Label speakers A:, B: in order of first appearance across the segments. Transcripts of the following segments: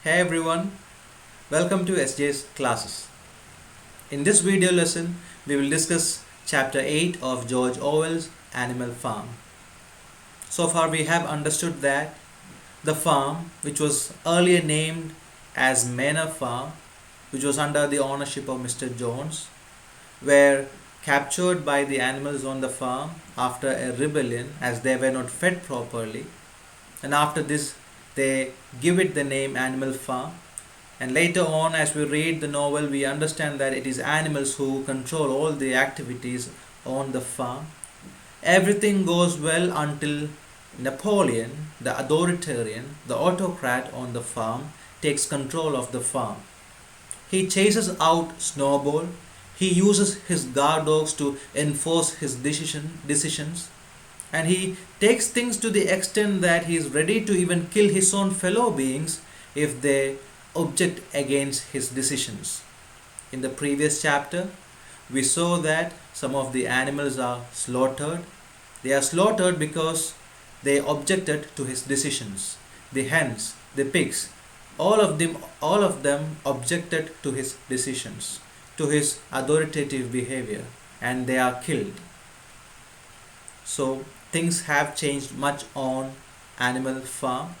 A: Hey everyone, welcome to SJ's classes. In this video lesson, we will discuss chapter 8 of George Orwell's Animal Farm. So far we have understood that the farm, which was earlier named as Manor Farm, which was under the ownership of Mr. Jones, were captured by the animals on the farm after a rebellion as they were not fed properly, and after this they give it the name Animal Farm. And later on, as we read the novel, we understand that it is animals who control all the activities on the farm. Everything goes well until Napoleon, the authoritarian, the autocrat on the farm, takes control of the farm. He chases out Snowball. He uses his guard dogs to enforce his decisions. And he takes things to the extent that he is ready to even kill his own fellow beings if they object against his decisions. In the previous chapter, we saw that some of the animals are slaughtered. They are slaughtered because they objected to his decisions. The hens, the pigs, all of them objected to his decisions, to his authoritative behavior, and they are killed. So things have changed much on Animal Farm.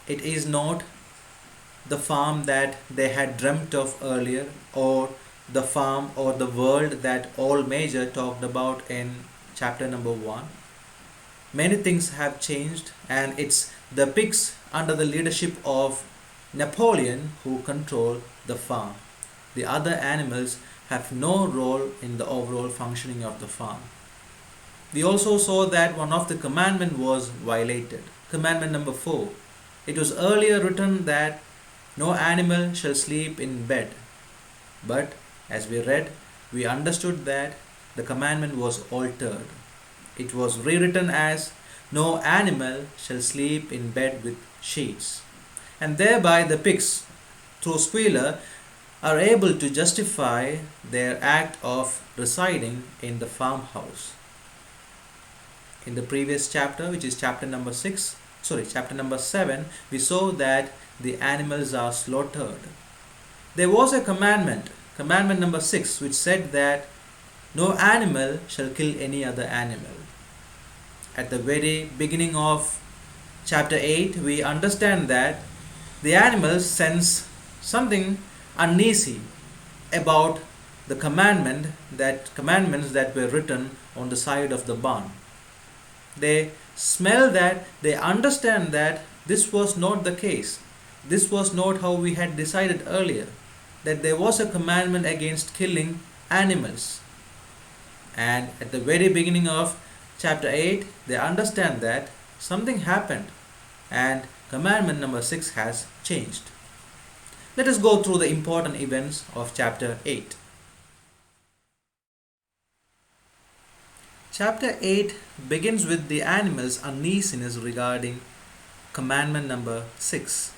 A: It is not the farm that they had dreamt of earlier, or the farm or the world that all Major talked about in chapter number 1. Many things have changed, and it's the pigs under the leadership of Napoleon who control the farm. The other animals have no role in the overall functioning of the farm. We also saw that one of the commandments was violated. Commandment number 4. It was earlier written that no animal shall sleep in bed. But as we read, we understood that the commandment was altered. It was rewritten as no animal shall sleep in bed with sheets. And thereby the pigs, through squealer, are able to justify their act of residing in the farmhouse. In the previous chapter, which is chapter number 7, we saw that the animals are slaughtered. There was a commandment number 6, which said that no animal shall kill any other animal. At the very beginning of chapter 8, we understand that the animals sense something uneasy about the commandments that were written on the side of the barn. They smell that, they understand that this was not the case. This was not how we had decided earlier, that there was a commandment against killing animals. And at the very beginning of chapter 8, they understand that something happened and commandment number 6 has changed. Let us go through the important events of chapter 8. Chapter 8 begins with the animals' uneasiness regarding commandment number 6.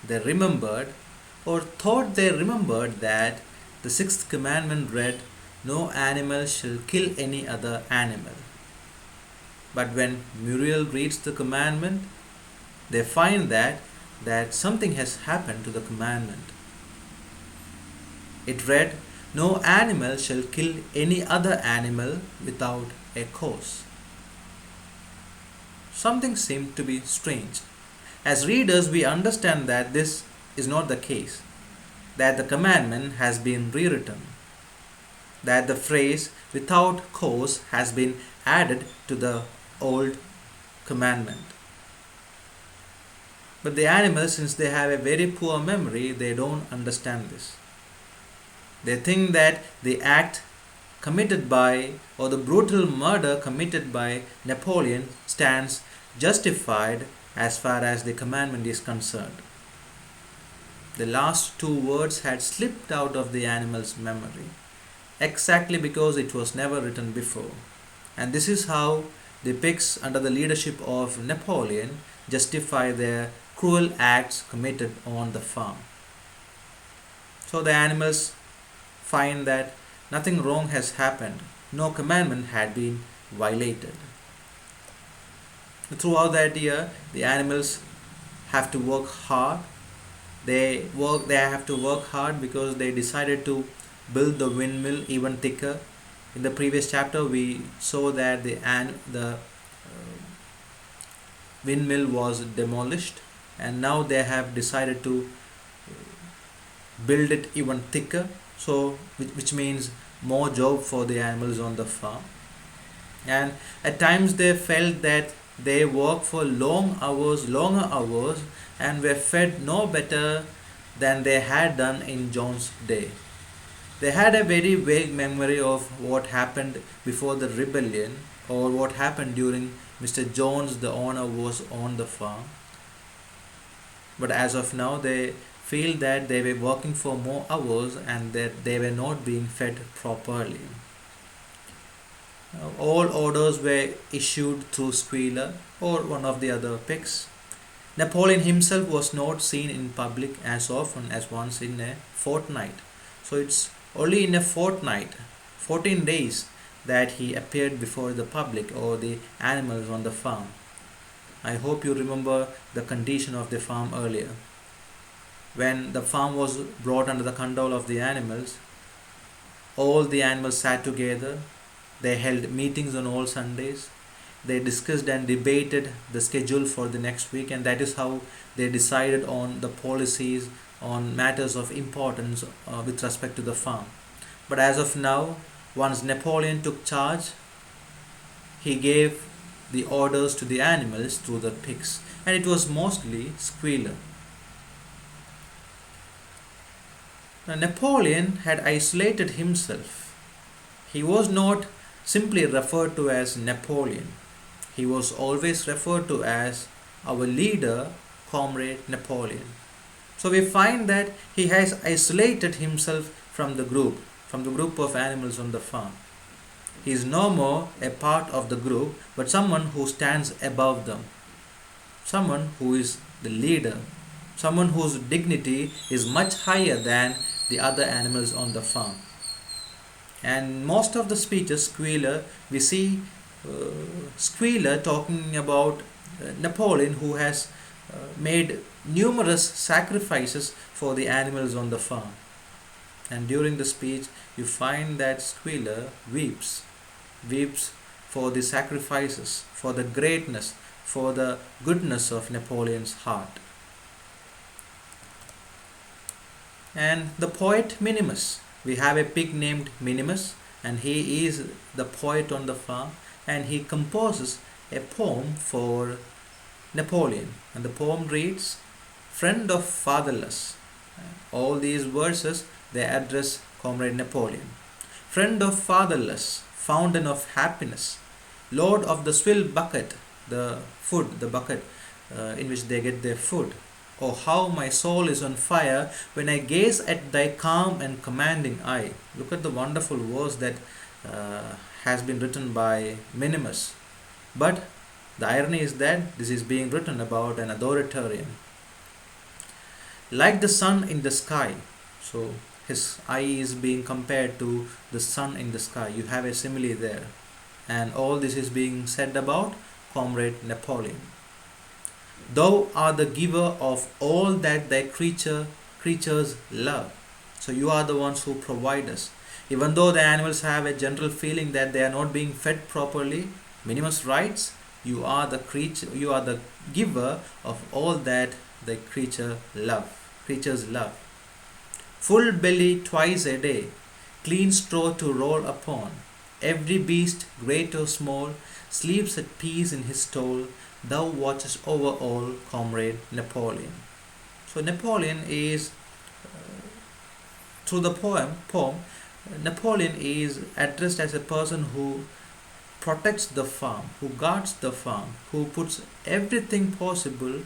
A: They remembered, or thought they remembered, that the 6th commandment read, no animal shall kill any other animal. But when Muriel reads the commandment, they find that something has happened to the commandment. It read, no animal shall kill any other animal without a cause. Something seemed to be strange. As readers, we understand that this is not the case, that the commandment has been rewritten, that the phrase without cause has been added to the old commandment. But the animals, since they have a very poor memory, they don't understand this. They think that the act committed by, or the brutal murder committed by Napoleon stands justified as far as the commandment is concerned. The last 2 words had slipped out of the animal's memory, exactly because it was never written before. And this is how the pigs, under the leadership of Napoleon, justify their cruel acts committed on the farm. So the animals find that nothing wrong has happened, no commandment had been violated. Throughout that year, the animals have to work hard They have to work hard because they decided to build the windmill even thicker. In the previous chapter we saw that the windmill was demolished, and now they have decided to build it even thicker, so which means more job for the animals on the farm. And at times they felt that they worked for longer hours, and were fed no better than they had done in John's day. They had a very vague memory of what happened before the rebellion, or what happened during Mr. Jones, the owner, was on the farm. But as of now, they feel that they were working for more hours and that they were not being fed properly. All orders were issued through Squealer or one of the other pigs. Napoleon himself was not seen in public as often as once in a fortnight. So it's only in a fortnight, 14 days, that he appeared before the public or the animals on the farm. I hope you remember the condition of the farm earlier. When the farm was brought under the control of the animals, all the animals sat together. They held meetings on all Sundays. They discussed and debated the schedule for the next week, and that is how they decided on the policies on matters of importance with respect to the farm. But as of now, once Napoleon took charge, he gave the orders to the animals through the pigs, and it was mostly Squealer. Now, Napoleon had isolated himself. He was not simply referred to as Napoleon. He was always referred to as our leader, Comrade Napoleon. So we find that he has isolated himself from the group of animals on the farm. He is no more a part of the group, but someone who stands above them, someone who is the leader, someone whose dignity is much higher than the other animals on the farm. And most of the speeches, we see Squealer talking about Napoleon, who has made numerous sacrifices for the animals on the farm. And during the speech, you find that Squealer weeps for the sacrifices, for the greatness, for the goodness of Napoleon's heart. And the poet Minimus. We have a pig named Minimus, and he is the poet on the farm, and he composes a poem for Napoleon. And the poem reads, "Friend of fatherless." All these verses, they address Comrade Napoleon. Friend of fatherless, fountain of happiness, lord of the swill bucket, the bucket in which they get their food. Oh, how my soul is on fire when I gaze at thy calm and commanding eye. Look at the wonderful verse that has been written by Minimus. But the irony is that this is being written about an authoritarian. Like the sun in the sky. So his eye is being compared to the sun in the sky. You have a simile there. And all this is being said about Comrade Napoleon. Thou art the giver of all that thy creatures love. So you are the ones who provide us. Even though the animals have a general feeling that they are not being fed properly, Minimus writes, you are the giver of all that the creatures love. Full belly twice a day, clean straw to roll upon. Every beast, great or small, sleeps at peace in his stall. Thou watchest over all, Comrade Napoleon. So Napoleon is, through the poem, Napoleon is addressed as a person who protects the farm, who guards the farm, who puts everything possible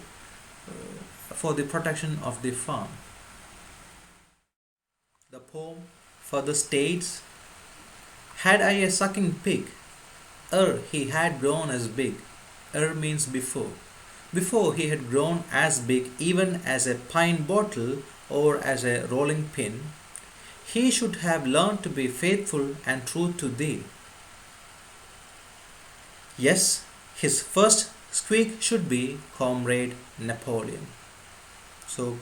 A: for the protection of the farm. The poem further states, had I a sucking pig, ere he had grown as big. Ere means before. Before he had grown as big even as a pine bottle or as a rolling pin, he should have learned to be faithful and true to thee. Yes, his first squeak should be Comrade Napoleon. So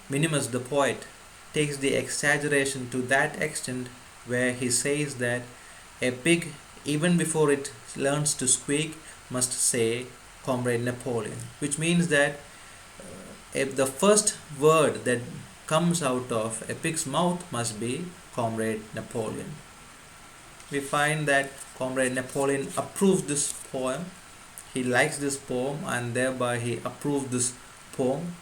A: Minimus the poet takes the exaggeration to that extent where he says that a pig, even before it learns to squeak, must say Comrade Napoleon, which means that if the first word that comes out of a pig's mouth must be Comrade Napoleon. We find that Comrade Napoleon approves this poem. He likes this poem and thereby he approved this poem.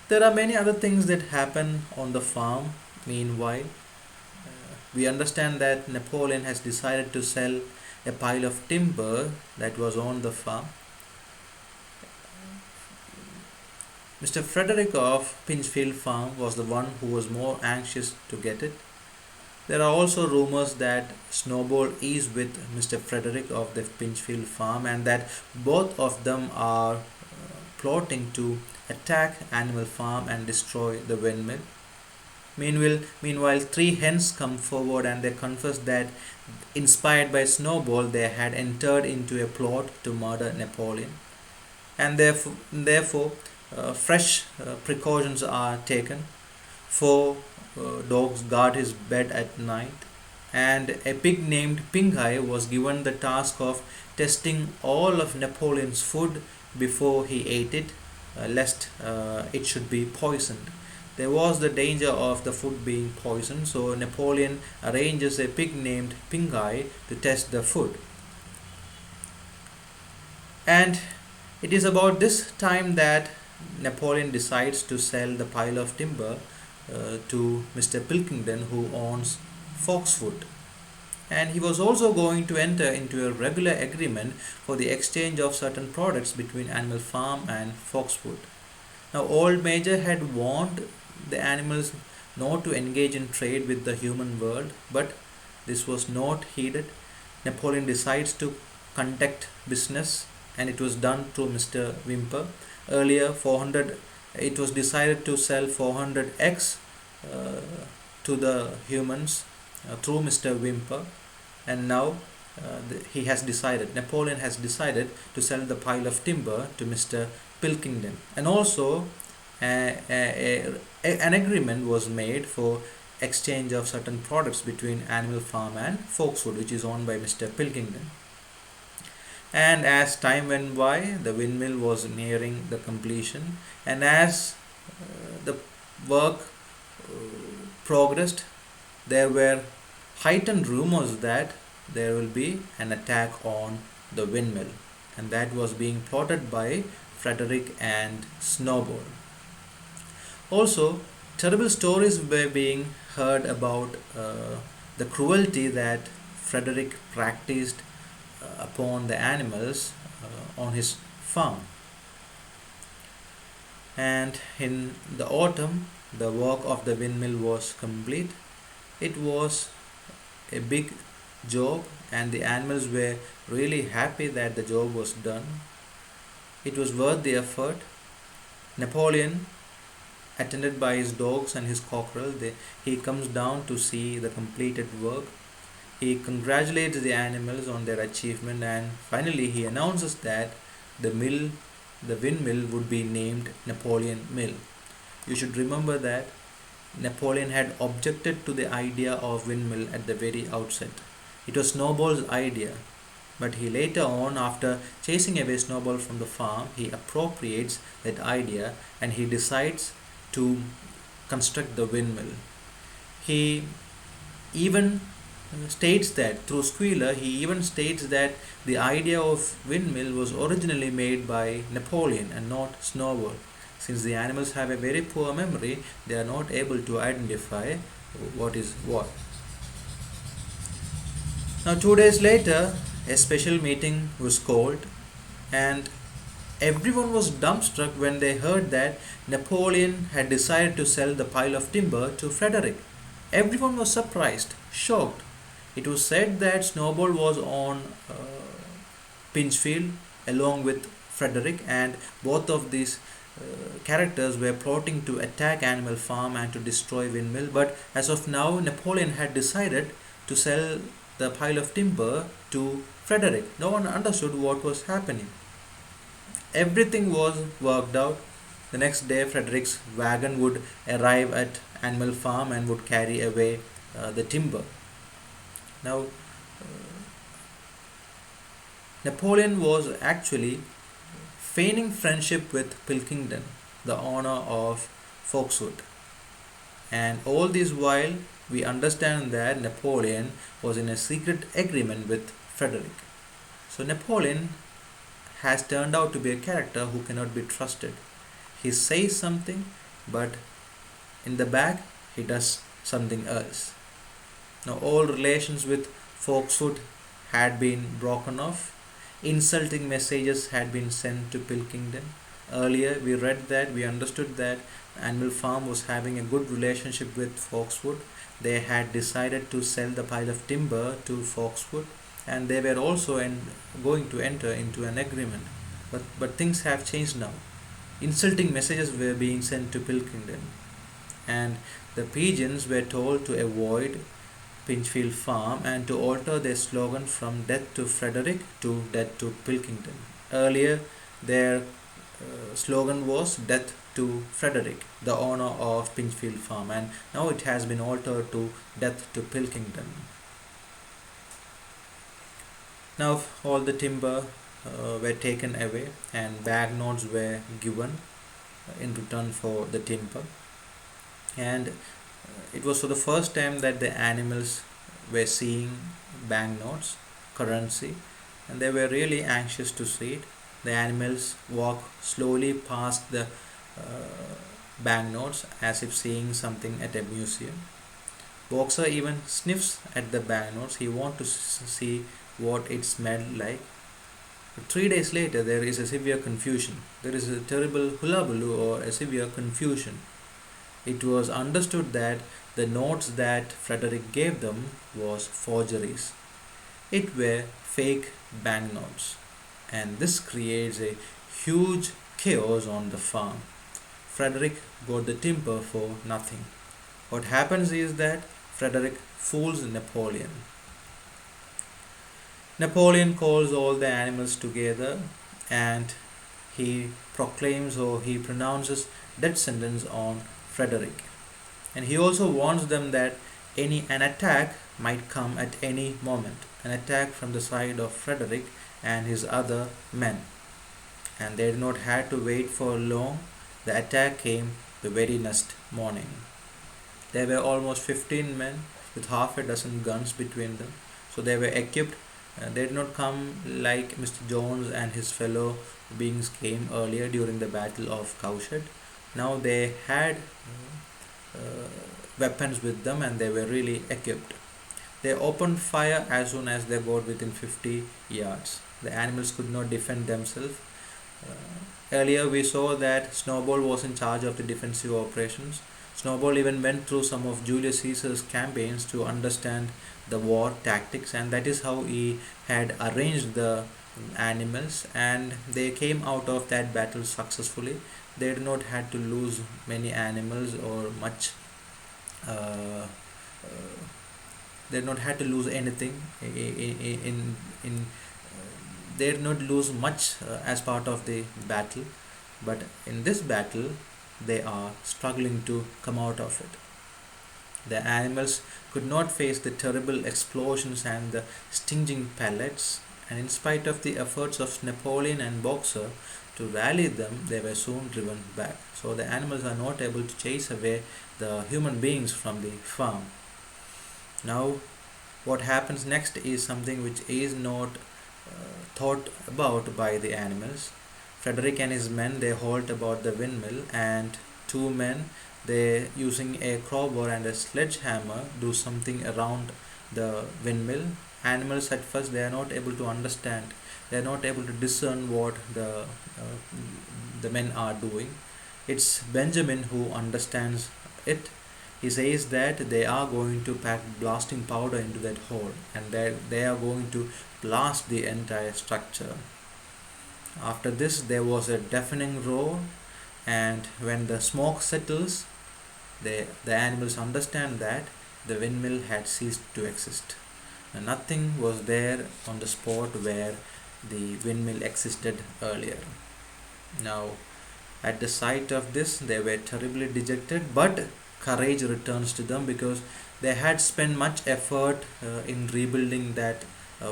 A: There are many other things that happen on the farm meanwhile. We understand that Napoleon has decided to sell a pile of timber that was on the farm. Mr. Frederick of Pinchfield Farm was the one who was more anxious to get it. There are also rumors that Snowball is with Mr. Frederick of the Pinchfield Farm and that both of them are plotting to attack Animal Farm and destroy the windmill. Meanwhile, three hens come forward and they confess that, inspired by Snowball, they had entered into a plot to murder Napoleon, and therefore fresh precautions are taken. Four dogs guard his bed at night, and a pig named Pinghai was given the task of testing all of Napoleon's food before he ate it, lest it should be poisoned. There was the danger of the food being poisoned, so Napoleon arranges a pig named Pinghai to test the food. And it is about this time that Napoleon decides to sell the pile of timber to Mr. Pilkington, who owns Foxwood. And he was also going to enter into a regular agreement for the exchange of certain products between Animal Farm and Foxwood. Now, Old Major had warned the animals not to engage in trade with the human world, but this was not heeded. Napoleon decides to conduct business, and it was done through Mr. Wimper. Earlier, it was decided to sell 400 eggs to the humans through Mr. Wimper, and now Napoleon has decided to sell the pile of timber to Mr. Pilkington, and also an agreement was made for exchange of certain products between Animal Farm and Foxwood, which is owned by Mr. Pilkington. And as time went by, the windmill was nearing the completion, and as the work progressed, there were heightened rumors that there will be an attack on the windmill, and that was being plotted by Frederick and Snowball. Also, terrible stories were being heard about the cruelty that Frederick practiced upon the animals on his farm. And in the autumn, the work of the windmill was complete. It was a big job, and the animals were really happy that the job was done. It was worth the effort. Napoleon, attended by his dogs and his cockerel, he comes down to see the completed work. He congratulates the animals on their achievement, and finally he announces that the windmill would be named Napoleon Mill. You should remember that Napoleon had objected to the idea of windmill at the very outset. It was Snowball's idea, but he later on, after chasing away Snowball from the farm, he appropriates that idea and he decides to construct the windmill. He even states that through Squealer, he even states that the idea of windmill was originally made by Napoleon and not Snowball. Since the animals have a very poor memory, they are not able to identify what is what. Now, 2 days later, a special meeting was called, and everyone was dumbstruck when they heard that Napoleon had decided to sell the pile of timber to Frederick. Everyone was surprised, shocked. It was said that Snowball was on Pinchfield along with Frederick, and both of these characters were plotting to attack Animal Farm and to destroy Windmill. But as of now, Napoleon had decided to sell the pile of timber to Frederick. No one understood what was happening. Everything was worked out. The next day, Frederick's wagon would arrive at Animal Farm and would carry away the timber. Now, Napoleon was actually feigning friendship with Pilkington, the owner of Foxwood. And all this while, we understand that Napoleon was in a secret agreement with Frederick. So, Napoleon has turned out to be a character who cannot be trusted. He says something, but in the back, he does something else. Now, all relations with Foxwood had been broken off. Insulting messages had been sent to Pilkington. Earlier, we read that, we understood that Animal Farm was having a good relationship with Foxwood. They had decided to sell the pile of timber to Foxwood, and they were also going to enter into an agreement. But things have changed now. Insulting messages were being sent to Pilkington, and the pigeons were told to avoid Pinchfield Farm and to alter their slogan from Death to Frederick to Death to Pilkington. Earlier, their slogan was Death to Frederick, the owner of Pinchfield Farm, and now it has been altered to Death to Pilkington. Now, all the timber were taken away and banknotes were given in return for the timber, and it was for the first time that the animals were seeing banknotes, currency, and they were really anxious to see it. The animals walk slowly past the banknotes as if seeing something at a museum. Boxer even sniffs at the banknotes. He wants to see what it smelled like. But 3 days later, there is a severe confusion. There is a terrible hullabaloo or a severe confusion. It was understood that the notes that Frederick gave them was forgeries. It were fake banknotes, and this creates a huge chaos on the farm. Frederick got the timber for nothing. What happens is that Frederick fools Napoleon. Napoleon calls all the animals together and he proclaims or he pronounces death sentence on Frederick. And he also warns them that an attack might come at any moment, an attack from the side of Frederick and his other men. And they did not have to wait for long. The attack came the very next morning. There were almost 15 men with half a dozen guns between them. So they were equipped. They did not come like Mr. Jones and his fellow beings came earlier during the Battle of Cowshed. Now they had weapons with them and they were really equipped. They opened fire as soon as they got within 50 yards. The animals could not defend themselves. Earlier we saw that Snowball was in charge of the defensive operations. Snowball even went through some of Julius Caesar's campaigns to understand the war tactics, and that is how he had arranged the animals, and they came out of that battle successfully. They did not had to lose many animals or much. They did not had to lose anything in they did not lose much as part of the battle, but in this battle they are struggling to come out of it. The animals could not face the terrible explosions and the stinging pellets, and in spite of the efforts of Napoleon and Boxer to rally them, they were soon driven back. So the animals are not able to chase away the human beings from the farm. Now, what happens next is something which is not thought about by the animals. Frederick and his men, they halt about the windmill, and two men, they using a crowbar and a sledgehammer do something around the windmill. Animals at first they are not able to understand, they are not able to discern what the men are doing. It's Benjamin who understands it. He says that they are going to pack blasting powder into that hole and that they are going to blast the entire structure. After this, there was a deafening roar, and when the smoke settles, the animals understand that the windmill had ceased to exist. And nothing was there on the spot where the windmill existed earlier. Now, At the sight of this, they were terribly dejected, but courage returns to them because they had spent much effort in rebuilding that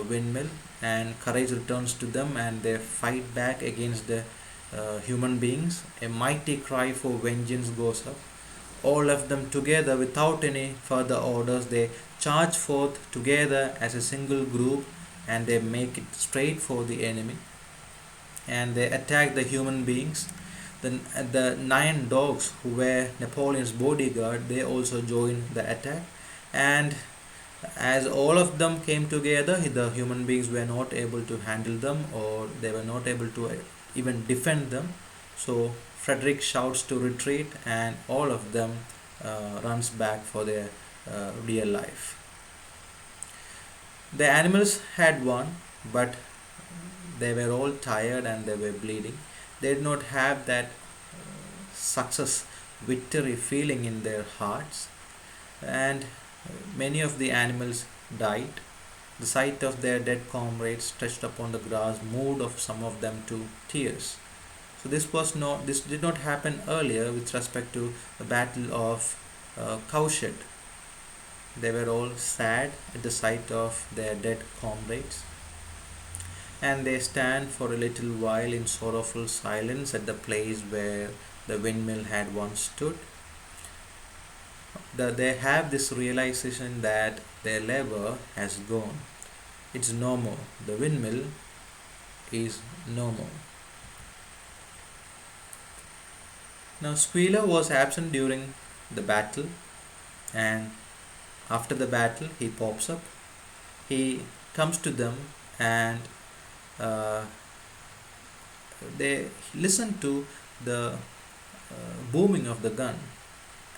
A: windmill, and courage returns to them and they fight back against the human beings. A mighty cry for vengeance goes up. All of them together, without any further orders, they charge forth together as a single group and they make it straight for the enemy and they attack the human beings. The 9 dogs who were Napoleon's bodyguard, they also joined the attack. And as all of them came together, the human beings were not able to handle them, or they were not able to even defend them. So Frederick shouts to retreat, and all of them runs back for their real life. The animals had won, but they were all tired and they were bleeding. They did not have that success, victory feeling in their hearts, and many of the animals died. The sight of their dead comrades stretched upon the grass moved of some of them to tears. So this did not happen earlier with respect to the battle of Cowshed. They were all sad at the sight of their dead comrades, and they stand for a little while in sorrowful silence at the place where the windmill had once stood. They have this realization that their labor has gone. It's no more. The windmill is no more. Now, Squealer was absent during the battle, and after the battle, he pops up. He comes to them and uh, they listen to the booming of the gun,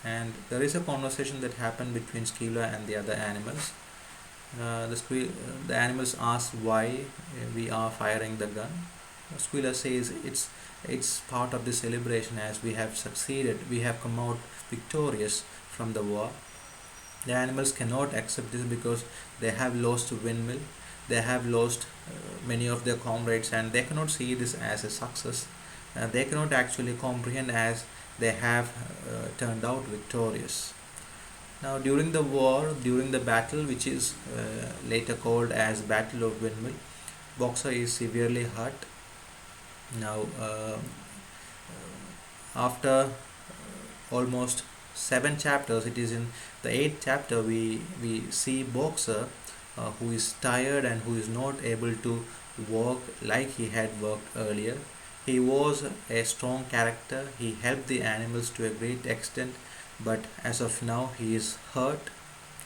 A: and there is a conversation that happened between Squealer and the other animals. The animals ask why we are firing the gun. Squealer says it's part of the celebration as we have succeeded, we have come out victorious from the war. The animals cannot accept this because they have lost a windmill, they have lost many of their comrades, and they cannot see this as a success. They cannot actually comprehend as they have turned out victorious. Now, during the war, during the battle, which is later called as Battle of Windmill, Boxer is severely hurt. Now, after almost 7 chapters, it is in the 8th chapter we see Boxer who is tired and who is not able to walk like he had walked earlier. He was a strong character, he helped the animals to a great extent, but as of now he is hurt,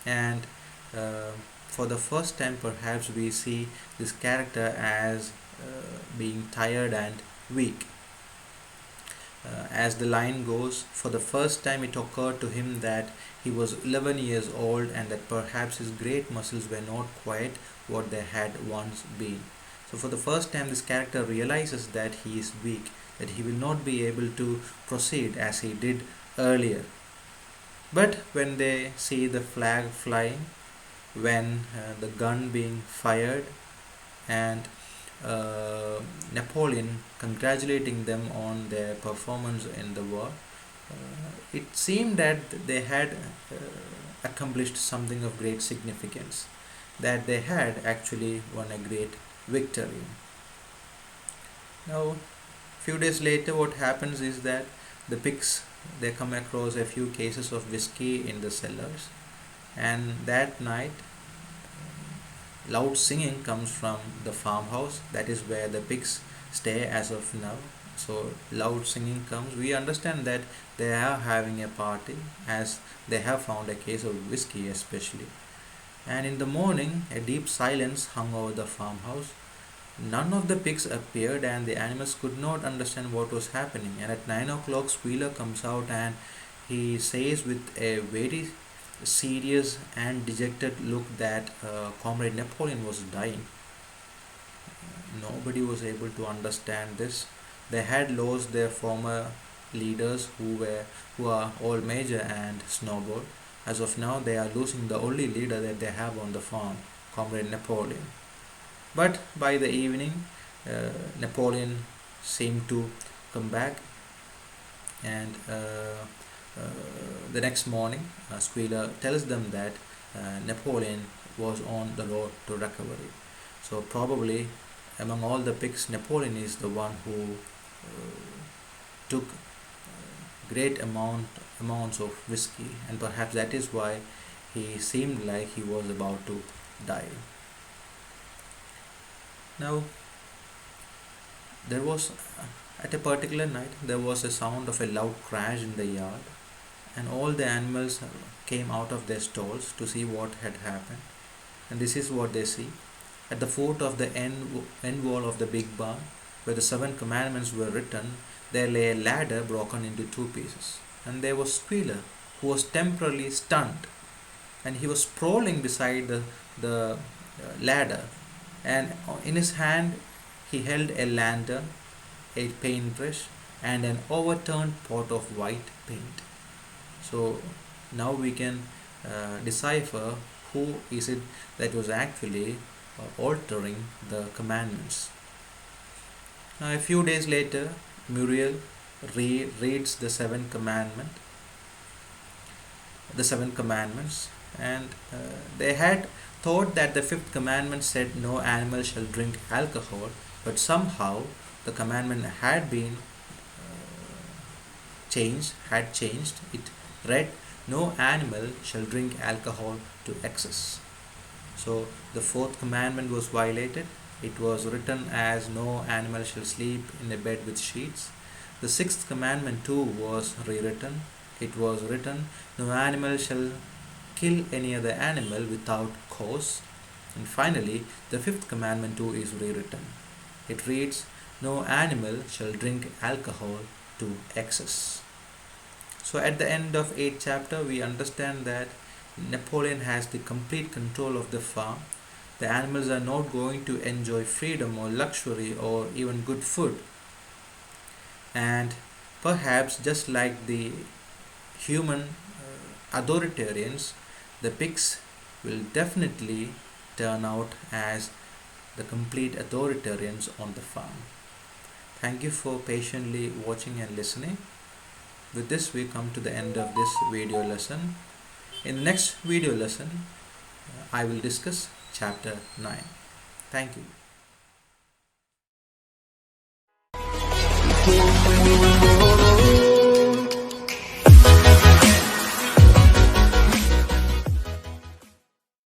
A: and uh, for the first time perhaps we see this character as being tired and weak. As the line goes, for the first time it occurred to him that he was 11 years old and that perhaps his great muscles were not quite what they had once been. So, for the first time, this character realizes that he is weak, that he will not be able to proceed as he did earlier. But when they see the flag flying, when the gun being fired, and Napoleon congratulating them on their performance in the war, it seemed that they had accomplished something of great significance, that they had actually won a great victory. Now, few days later, what happens is that the pigs, they come across a few cases of whiskey in the cellars, and that night loud singing comes from the farmhouse. That is where the pigs stay as of now. So loud singing comes. We understand that they are having a party as they have found a case of whiskey especially. And in the morning, a deep silence hung over the farmhouse. None of the pigs appeared, and the animals could not understand what was happening. And at 9 o'clock, Squealer comes out and he says with a very serious and dejected look that Comrade Napoleon was dying. Nobody was able to understand this. They had lost their former leaders who are all Major and Snowball. As of now, they are losing the only leader that they have on the farm, Comrade Napoleon. But by the evening, Napoleon seemed to come back, And the next morning, Squealer tells them that Napoleon was on the road to recovery. So probably among all the pigs, Napoleon is the one who took great amounts of whiskey, and perhaps that is why he seemed like he was about to die. Now, there was at a particular night there was a sound of a loud crash in the yard, and all the animals came out of their stalls to see what had happened. And this is what they see. At the foot of the end wall of the big barn, where the seven commandments were written, there lay a ladder broken into two pieces. And there was Squealer, who was temporarily stunned, and he was sprawling beside the ladder. And in his hand, he held a lantern, a paintbrush, and an overturned pot of white paint. So now we can decipher who is it that was actually altering the commandments. Now, a few days later, Muriel reads the seven commandments, and they had thought that the fifth commandment said no animal shall drink alcohol, but somehow the commandment had changed. It read no animal shall drink alcohol to excess. So the fourth commandment was violated. It was written as no animal shall sleep in a bed with sheets. The sixth commandment too was rewritten. It was written no animal shall kill any other animal without cause. And finally, the fifth commandment too is rewritten. It reads no animal shall drink alcohol to excess. So at the end of 8th chapter, we understand that Napoleon has the complete control of the farm. The animals are not going to enjoy freedom or luxury or even good food. And perhaps just like the human authoritarians, the pigs will definitely turn out as the complete authoritarians on the farm. Thank you for patiently watching and listening. With this, we come to the end of this video lesson. In the next video lesson, I will discuss chapter 9. Thank you.